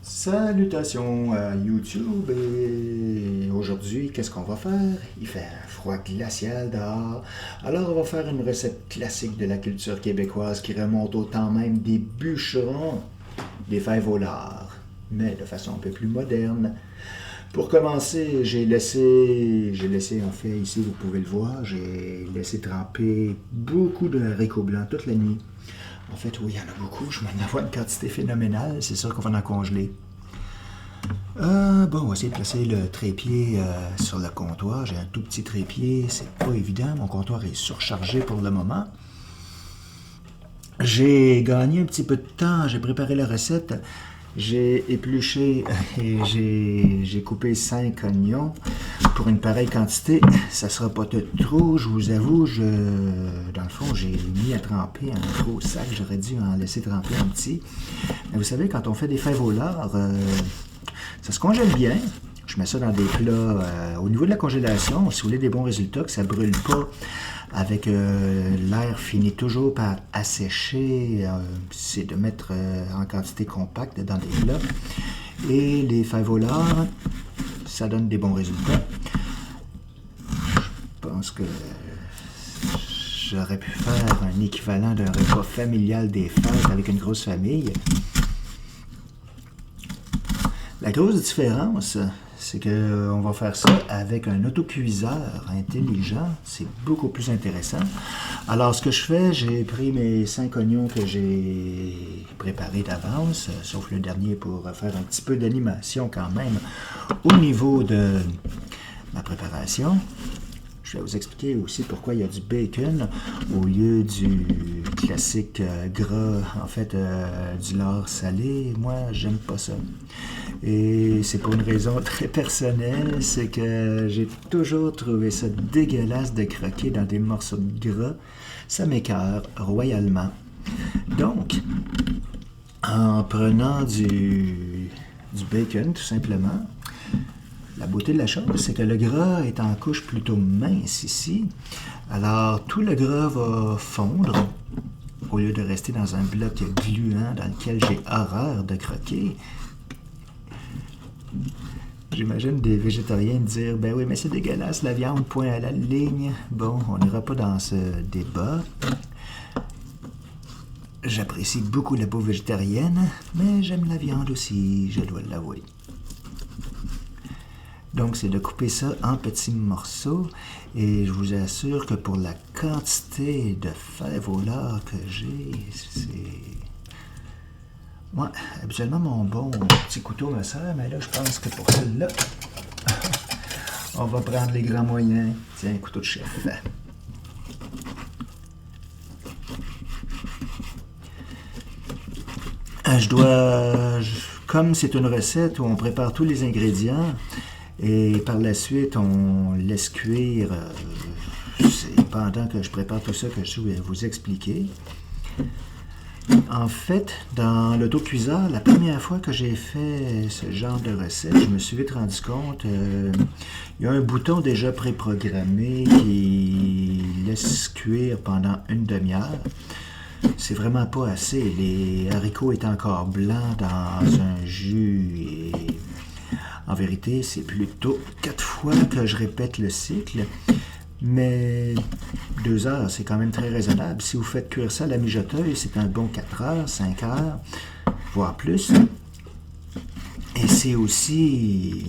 Salutations à YouTube et aujourd'hui, qu'est-ce qu'on va faire? Il fait un froid glacial dehors, alors on va faire une recette classique de la culture québécoise qui remonte au temps même des bûcherons, des fèves au lard, mais de façon un peu plus moderne. Pour commencer, j'ai laissé en fait ici, vous pouvez le voir, j'ai laissé tremper beaucoup de haricots blancs toute la nuit. En fait, oui, il y en a beaucoup, je m'en avais une quantité phénoménale, c'est sûr qu'on va en congeler. Bon, on va essayer de placer le trépied sur le comptoir. J'ai un tout petit trépied, c'est pas évident. Mon comptoir est surchargé pour le moment. J'ai gagné un petit peu de temps, j'ai préparé la recette. J'ai épluché et j'ai coupé 5 oignons pour une pareille quantité. Ça sera pas tout trop, je vous avoue. Dans le fond, j'ai mis à tremper un gros sac. J'aurais dû en laisser tremper un petit. Mais vous savez, quand on fait des fèves au lard, ça se congèle bien. Je mets ça dans des plats. Au niveau de la congélation, si vous voulez des bons résultats, que ça ne brûle pas, avec l'air finit toujours par assécher, c'est de mettre en quantité compacte dans des plats. Et les fèves au lard, ça donne des bons résultats. Je pense que j'aurais pu faire un équivalent d'un repas familial des fêtes avec une grosse famille. La grosse différence, c'est qu'on va faire ça avec un autocuiseur intelligent. C'est beaucoup plus intéressant. Alors, ce que je fais, j'ai pris mes 5 oignons que j'ai préparés d'avance, sauf le dernier pour faire un petit peu d'animation quand même au niveau de ma préparation. Je vais vous expliquer aussi pourquoi il y a du bacon au lieu du classique gras, en fait, du lard salé. Moi, j'aime pas ça. Et c'est pour une raison très personnelle, c'est que j'ai toujours trouvé ça dégueulasse de croquer dans des morceaux de gras. Ça m'écoeure royalement. Donc, en prenant du bacon, tout simplement, la beauté de la chose, c'est que le gras est en couche plutôt mince ici. Alors, tout le gras va fondre au lieu de rester dans un bloc gluant dans lequel j'ai horreur de croquer. J'imagine des végétariens dire « Ben oui, mais c'est dégueulasse, la viande, point à la ligne. » Bon, on n'ira pas dans ce débat. J'apprécie beaucoup la bouffe végétarienne, mais j'aime la viande aussi, je dois l'avouer. Donc, c'est de couper ça en petits morceaux. Et je vous assure que pour la quantité de fèves au lard que j'ai, c'est... Moi, habituellement, mon bon petit couteau me sert, mais là, je pense que pour celle-là, on va prendre les grands moyens. Tiens, un couteau de chef. Comme c'est une recette où on prépare tous les ingrédients, et par la suite, on laisse cuire. C'est pendant que je prépare tout ça que je vais vous expliquer. En fait, dans l'autocuiseur, la première fois que j'ai fait ce genre de recette, je me suis vite rendu compte, il y a un bouton déjà préprogrammé qui laisse cuire pendant une demi-heure. C'est vraiment pas assez. Les haricots étaient encore blancs dans un jus et en vérité, c'est plutôt 4 fois que je répète le cycle. Mais 2 heures, c'est quand même très raisonnable. Si vous faites cuire ça à la mijoteuse, c'est un bon 4 heures, 5 heures, voire plus. Et c'est aussi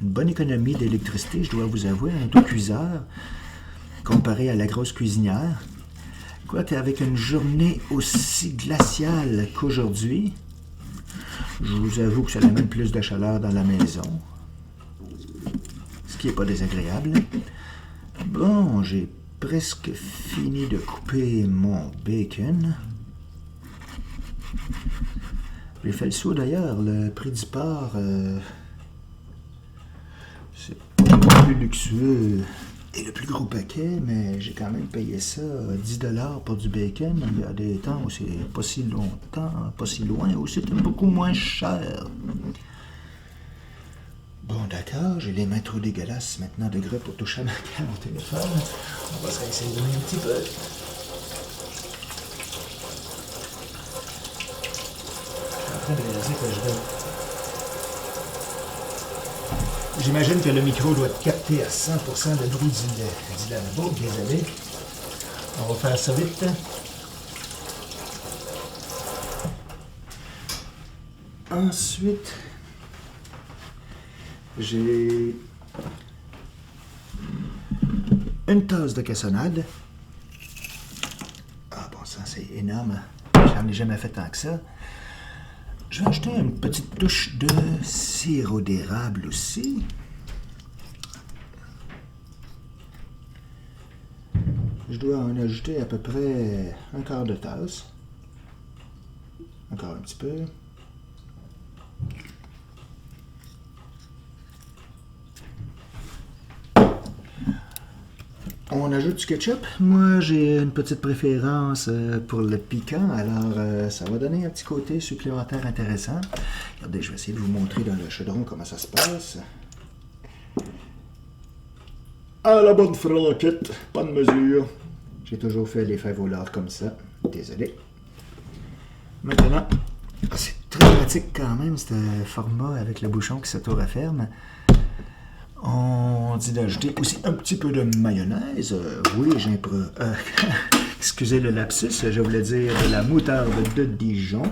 une bonne économie d'électricité, je dois vous avouer, un autocuiseur, comparé à la grosse cuisinière. Quoique avec une journée aussi glaciale qu'aujourd'hui, je vous avoue que ça amène plus de chaleur dans la maison, ce qui n'est pas désagréable. Bon, j'ai presque fini de couper mon bacon. J'ai fait le saut d'ailleurs, le prix du porc, c'est pas le plus luxueux et le plus gros paquet, mais j'ai quand même payé ça 10$ pour du bacon. Il y a des temps où c'est pas si longtemps, pas si loin, où c'était beaucoup moins cher. Bon, d'accord, j'ai les mains trop dégueulasses maintenant de grès pour toucher à mon téléphone. On va se réessayer un petit peu. Je suis en train de réaliser que je vais... J'imagine que le micro doit capter à 100% le bruit du lavabo. Désolé. On va faire ça vite. Ensuite, j'ai une tasse de cassonade. Ah bon, ça c'est énorme. J'en ai jamais fait tant que ça. Je vais ajouter une petite touche de sirop d'érable aussi. Je dois en ajouter à peu près un quart de tasse. Encore un petit peu. On ajoute du ketchup. Moi, j'ai une petite préférence pour le piquant, alors ça va donner un petit côté supplémentaire intéressant. Regardez, je vais essayer de vous montrer dans le chaudron comment ça se passe. À la bonne franquette, pas de mesure. J'ai toujours fait les fèves au lard comme ça. Désolé. Maintenant, c'est très pratique quand même, ce format avec le bouchon qui s'auto-referme. On dit d'ajouter aussi un petit peu de mayonnaise. Oui, excusez le lapsus, je voulais dire de la moutarde de Dijon.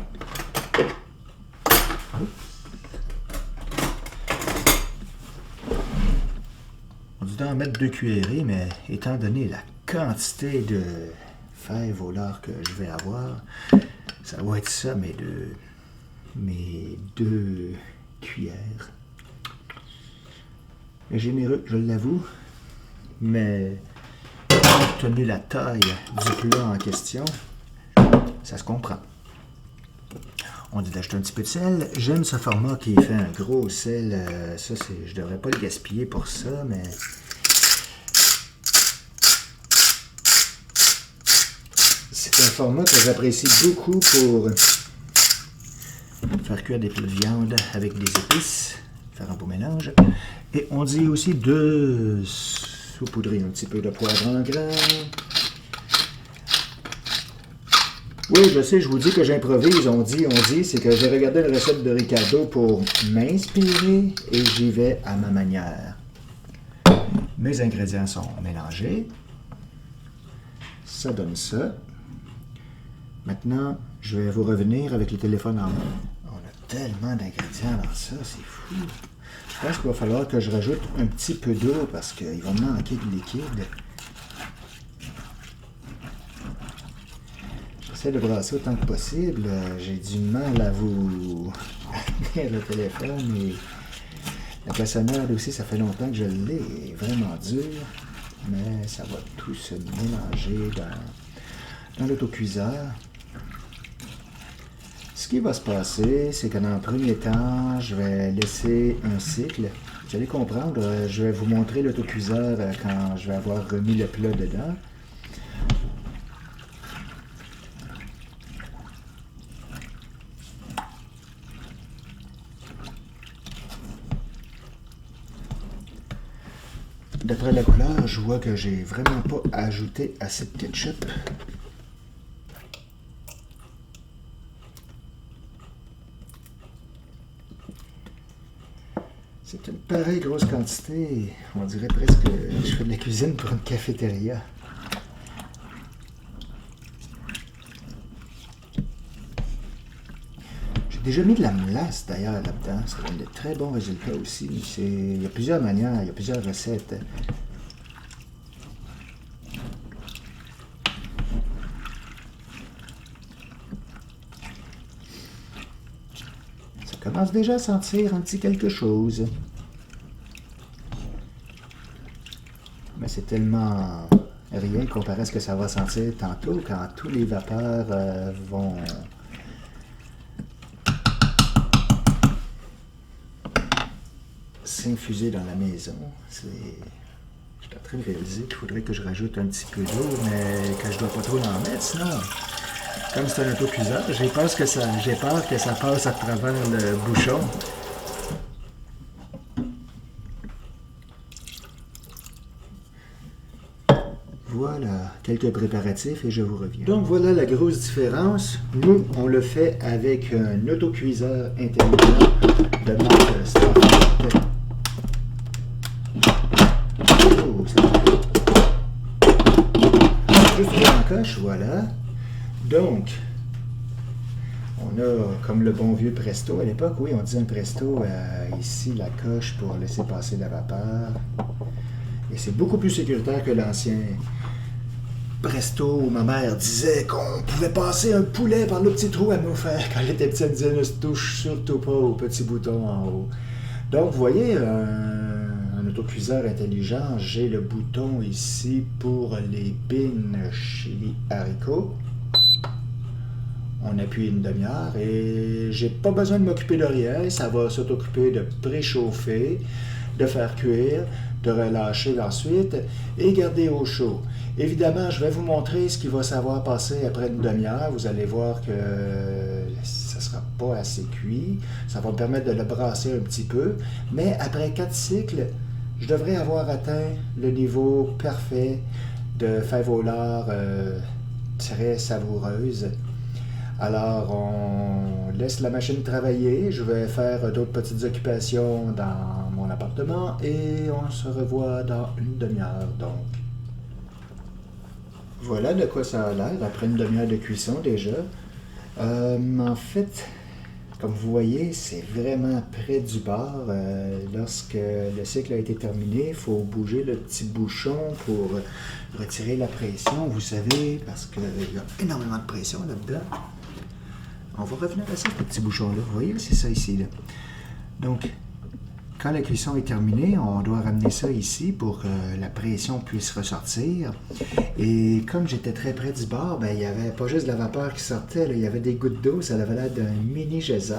On dit d'en mettre 2 cuillerées, mais étant donné la quantité de fèves au lard que je vais avoir, ça va être ça, mes 2 cuillères. Généreux, je l'avoue, mais compte tenu de la taille du plat en question, ça se comprend. On dit d'acheter un petit peu de sel. J'aime ce format qui fait un gros sel. Ça, je devrais pas le gaspiller pour ça, mais... C'est un format que j'apprécie beaucoup pour faire cuire des plats de viande avec des épices, faire un beau mélange. Et on dit aussi de saupoudrer un petit peu de poivre en grains. Oui, je sais, je vous dis que j'improvise. On dit, c'est que j'ai regardé une recette de Ricardo pour m'inspirer et j'y vais à ma manière. Mes ingrédients sont mélangés. Ça donne ça. Maintenant, je vais vous revenir avec le téléphone en main. On a tellement d'ingrédients dans ça, c'est fou. Je pense qu'il va falloir que je rajoute un petit peu d'eau parce qu'il va manquer de liquide. J'essaie de brasser autant que possible. J'ai du mal à vous tenir le téléphone et la cassonade aussi, ça fait longtemps que je l'ai. Elle est vraiment dur, mais ça va tout se mélanger dans l'autocuiseur. Ce qui va se passer, c'est que dans le premier temps, je vais laisser un cycle. Vous allez comprendre, je vais vous montrer l'autocuiseur quand je vais avoir remis le plat dedans. D'après la couleur, je vois que j'ai vraiment pas ajouté assez de ketchup. C'est une pareille grosse quantité. On dirait presque que je fais de la cuisine pour une cafétéria. J'ai déjà mis de la mélasse d'ailleurs là-dedans. Ça donne de très bons résultats aussi. Il y a plusieurs manières, il y a plusieurs recettes. Ça commence déjà à sentir un petit quelque chose. Mais c'est tellement rien comparé à ce que ça va sentir tantôt quand tous les vapeurs vont s'infuser dans la maison. Je suis en train de réaliser qu'il faudrait que je rajoute un petit peu d'eau, mais que je dois pas trop en mettre, sinon, comme c'est un autocuiseur, j'ai peur que ça passe à travers le bouchon. Voilà, quelques préparatifs et je vous reviens. Donc voilà la grosse différence. Nous, on le fait avec un autocuiseur intelligent de marque Starfleet. Oh, ça va. Juste une encoche, voilà. Donc, on a, comme le bon vieux Presto à l'époque, oui, on disait un Presto, ici la coche pour laisser passer la vapeur. Et c'est beaucoup plus sécuritaire que l'ancien Presto où ma mère disait qu'on pouvait passer un poulet par le petit trou à nous faire. Quand j'étais petit, elle disait ne se touche surtout pas au petit bouton en haut. Donc, vous voyez, un autocuiseur intelligent, j'ai le bouton ici pour les beans chili haricots. On appuie une demi-heure et j'ai pas besoin de m'occuper de rien. Ça va s'occuper de préchauffer, de faire cuire, de relâcher ensuite et garder au chaud. Évidemment, je vais vous montrer ce qui va savoir passer après une demi-heure. Vous allez voir que ça ne sera pas assez cuit. Ça va me permettre de le brasser un petit peu. Mais après 4 cycles, je devrais avoir atteint le niveau parfait de fèves au lard très savoureuse. Alors, on laisse la machine travailler. Je vais faire d'autres petites occupations dans mon appartement et on se revoit dans une demi-heure. Donc, voilà de quoi ça a l'air après une demi-heure de cuisson déjà. En fait, comme vous voyez, c'est vraiment près du bord. Lorsque le cycle a été terminé, il faut bouger le petit bouchon pour retirer la pression, vous savez, parce qu'il y a énormément de pression là-dedans. On va revenir à ça, ce petit bouchon-là. Vous voyez, c'est ça ici. Là. Donc, quand la cuisson est terminée, on doit ramener ça ici pour que la pression puisse ressortir. Et comme j'étais très près du bord, ben, il n'y avait pas juste de la vapeur qui sortait, là, il y avait des gouttes d'eau, ça avait l'air d'un mini geyser.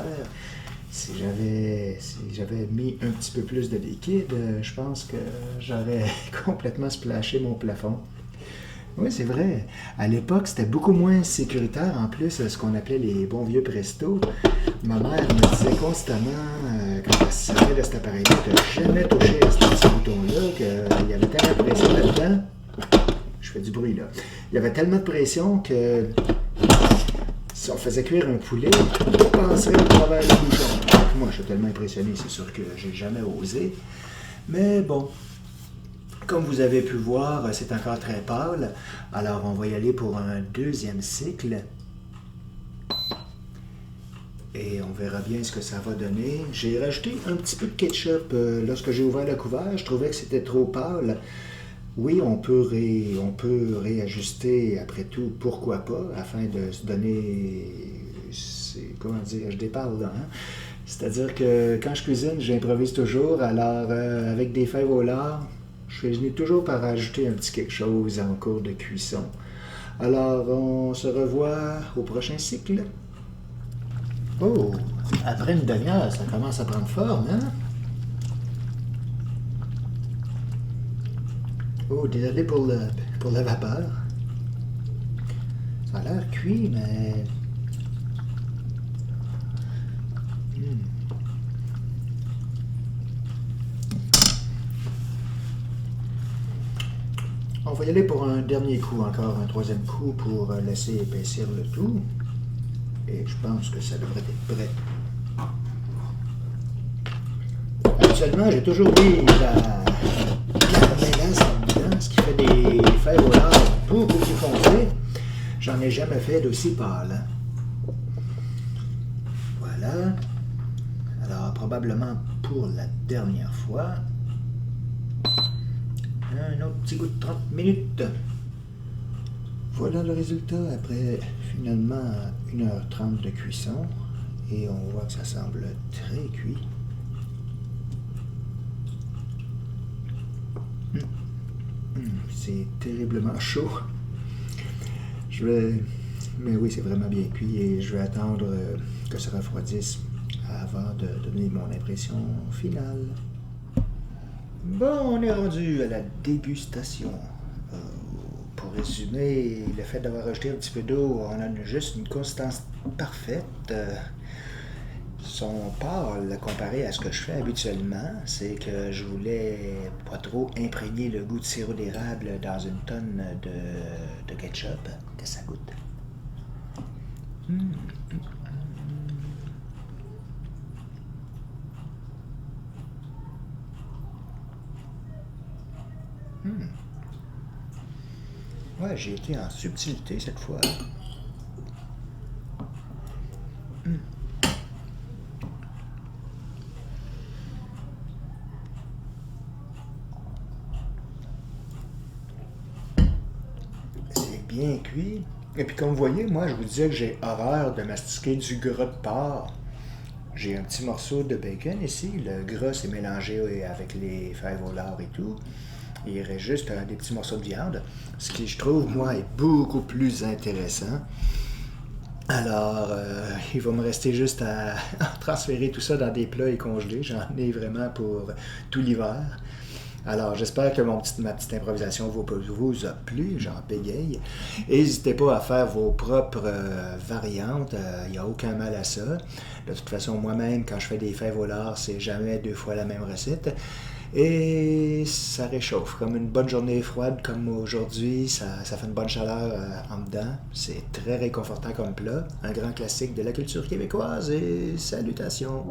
Si j'avais mis un petit peu plus de liquide, je pense que j'aurais complètement splashé mon plafond. Oui, c'est vrai. À l'époque, c'était beaucoup moins sécuritaire. En plus, ce qu'on appelait les bons vieux Presto. Ma mère me disait constamment, quand elle se servait de cet appareil-là, de jamais toucher à ce petit bouton-là, qu'il y avait tellement de pression là-dedans. Je fais du bruit, là. Il y avait tellement de pression que si on faisait cuire un poulet, on passerait au travers le bouchon. Moi, je suis tellement impressionné, c'est sûr que j'ai jamais osé. Mais bon. Comme vous avez pu voir, c'est encore très pâle. Alors, on va y aller pour un deuxième cycle. Et on verra bien ce que ça va donner. J'ai rajouté un petit peu de ketchup lorsque j'ai ouvert le couvert. Je trouvais que c'était trop pâle. Oui, on peut réajuster après tout, pourquoi pas, afin de se donner... Comment dire, je déparle là, hein? C'est-à-dire que quand je cuisine, j'improvise toujours. Alors, avec des fèves au lard, je finis toujours par ajouter un petit quelque chose en cours de cuisson. Alors, on se revoit au prochain cycle. Oh, après une demi-heure, ça commence à prendre forme, hein? Oh, désolé pour la vapeur. Ça a l'air cuit, mais... On va y aller pour un dernier coup, encore un troisième coup pour laisser épaissir le tout. Et je pense que ça devrait être prêt. Actuellement, j'ai toujours mis la mélasse là-dedans, ce qui fait des fèves au lard beaucoup plus foncées. J'en ai jamais fait d'aussi pâle. Hein? Voilà. Alors, probablement pour la dernière fois. Un autre petit goût de 30 minutes. Voilà le résultat après finalement 1h30 de cuisson. Et on voit que ça semble très cuit. C'est terriblement chaud. Mais oui, c'est vraiment bien cuit et je vais attendre que ça refroidisse avant de donner mon impression finale. Bon, on est rendu à la dégustation. Pour résumer, le fait d'avoir rajouté un petit peu d'eau, on a juste une consistance parfaite. Son pâle comparé à ce que je fais habituellement, c'est que je voulais pas trop imprégner le goût de sirop d'érable dans une tonne de ketchup. Que ça goûte. Ouais, j'ai été en subtilité cette fois. C'est bien cuit. Et puis comme vous voyez, moi je vous disais que j'ai horreur de mastiquer du gras de porc. J'ai un petit morceau de bacon ici. Le gras s'est mélangé avec les fèves au lard et tout. Il reste juste des petits morceaux de viande. Ce qui, je trouve, moi, est beaucoup plus intéressant. Alors, il va me rester juste à transférer tout ça dans des plats et congelés. J'en ai vraiment pour tout l'hiver. Alors, j'espère que ma petite improvisation vous a plu, j'en bégaye. N'hésitez pas à faire vos propres variantes, il n'y a aucun mal à ça. De toute façon, moi-même, quand je fais des fèves au lard, c'est jamais 2 fois la même recette. Et ça réchauffe. Comme une bonne journée froide comme aujourd'hui, ça fait une bonne chaleur en dedans. C'est très réconfortant comme plat. Un grand classique de la culture québécoise et salutations!